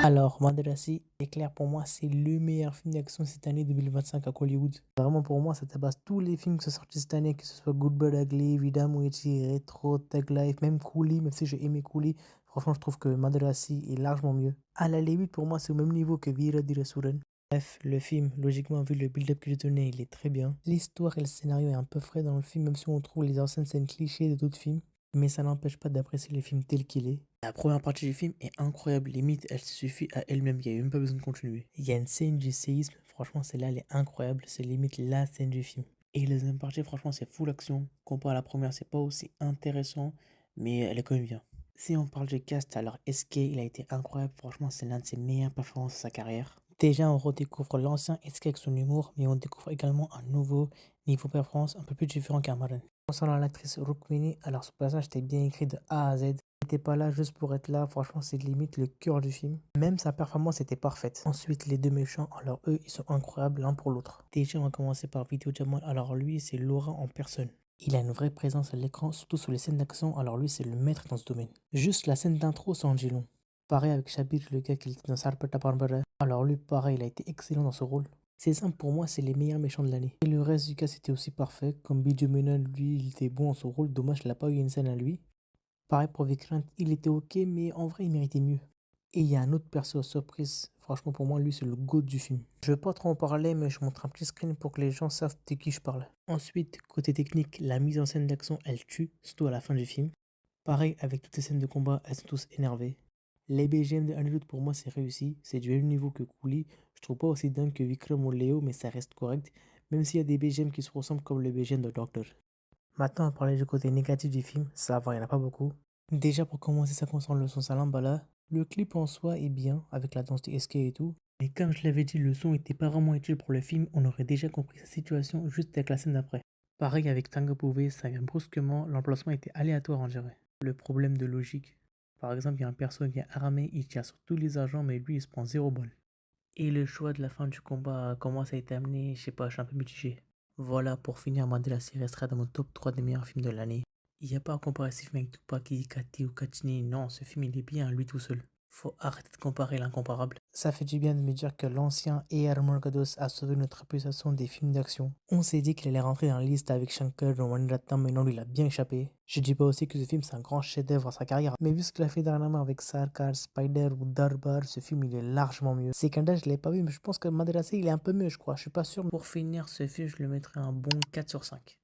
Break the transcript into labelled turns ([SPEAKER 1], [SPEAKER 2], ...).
[SPEAKER 1] Alors, Madrasi est clair pour moi, c'est le meilleur film d'action cette année 2025 à Hollywood. Vraiment pour moi, ça tabasse tous les films qui sont sortis cette année, que ce soit Good Bad Ugly, Vida Muichi, Retro, Tag Life, même Coolie, même si j'ai aimé Coolie. Franchement, je trouve que Madrasi est largement mieux. À la limite, pour moi, c'est au même niveau que Veera Dhirasuran. Bref, le film, logiquement, vu le build-up qu'il a donné, il est très bien. L'histoire et le scénario est un peu frais dans le film, même si on trouve les anciennes scènes clichés de d'autres films. Mais ça n'empêche pas d'apprécier le film tel qu'il est. La première partie du film est incroyable, limite, elle se suffit à elle-même, il n'y a même pas besoin de continuer. Il y a une scène du séisme, franchement, celle-là, elle est incroyable, c'est limite la scène du film. Et la deuxième partie, franchement, c'est full action. Comparé à la première, c'est pas aussi intéressant, mais elle est quand même bien. Si on parle du cast, alors SK, il a été incroyable, franchement, c'est l'un de ses meilleures performances de sa carrière. Déjà, on redécouvre l'ancien SK avec son humour, mais on découvre également un nouveau niveau performance un peu plus différent qu'Amaran. Concernant l'actrice Rukmini, alors son personnage était bien écrit de A à Z. Il n'était pas là juste pour être là, franchement c'est limite le cœur du film. Même sa performance était parfaite. Ensuite les deux méchants, alors eux ils sont incroyables l'un pour l'autre. Déjà on va commencer par Video Jamal, alors lui c'est Laura en personne. Il a une vraie présence à l'écran, surtout sur les scènes d'action, alors lui c'est le maître dans ce domaine. Juste la scène d'intro sans dit long. Pareil avec Shabir, le gars qui était dans Sarpata Barbara. Alors lui pareil, il a été excellent dans ce rôle. C'est simple pour moi, c'est les meilleurs méchants de l'année. Et le reste du cas, c'était aussi parfait. Comme Menon, lui, il était bon en son rôle. Dommage, il n'a pas eu une scène à lui. Pareil pour Vikrant, il était ok, mais en vrai, il méritait mieux. Et il y a un autre perso surprise. Franchement, pour moi, lui, c'est le GOAT du film. Je vais pas trop en parler, mais je montre un petit screen pour que les gens savent de qui je parle. Ensuite, côté technique, la mise en scène d'action, elle tue, surtout à la fin du film. Pareil, avec toutes ces scènes de combat, elles sont tous énervées. Les BGM de Anirudh, pour moi, c'est réussi. C'est du même niveau que Coolie. Je trouve pas aussi dingue que Vikram ou Léo, mais ça reste correct. Même s'il y a des BGM qui se ressemblent comme le BGM de Doctor. Maintenant, on va parler du côté négatif du film. Ça va, il n'y en a pas beaucoup. Déjà, pour commencer, ça concerne le son Salambala. Le clip en soi est bien, avec la danse de SK et tout. Mais comme je l'avais dit, le son était pas vraiment utile pour le film. On aurait déjà compris sa situation juste avec la scène d'après. Pareil avec Tango Pouvé, ça vient brusquement. L'emplacement était aléatoire, on dirait. Le problème de logique. Par exemple, il y a un perso qui est armé, il tire sur tous les agents, mais lui, il se prend 0 balle. Et le choix de la fin du combat, comment ça a été amené, je sais pas, je suis un peu mitigé. Voilà, pour finir, Mandela restera dans mon top 3 des meilleurs films de l'année. Il n'y a pas un comparatif avec Tupac, Kati ou Katini, non, ce film il est bien lui tout seul. Faut arrêter de comparer l'incomparable. Ça fait du bien de me dire que l'ancien A.R. Morgados a sauvé notre réputation des films d'action. On s'est dit qu'il allait rentrer dans la liste avec Shankar ou Maniratnam, mais non, lui il a bien échappé. Je dis pas aussi que ce film c'est un grand chef-d'œuvre à sa carrière, mais vu ce qu'il a fait dernièrement avec Sarkar, Spider ou Darbar, ce film il est largement mieux. Sekanda je l'ai pas vu, mais je pense que Madrasa il est un peu mieux, je crois, je suis pas sûr. Pour finir, ce film je le mettrai un bon 4 sur 5.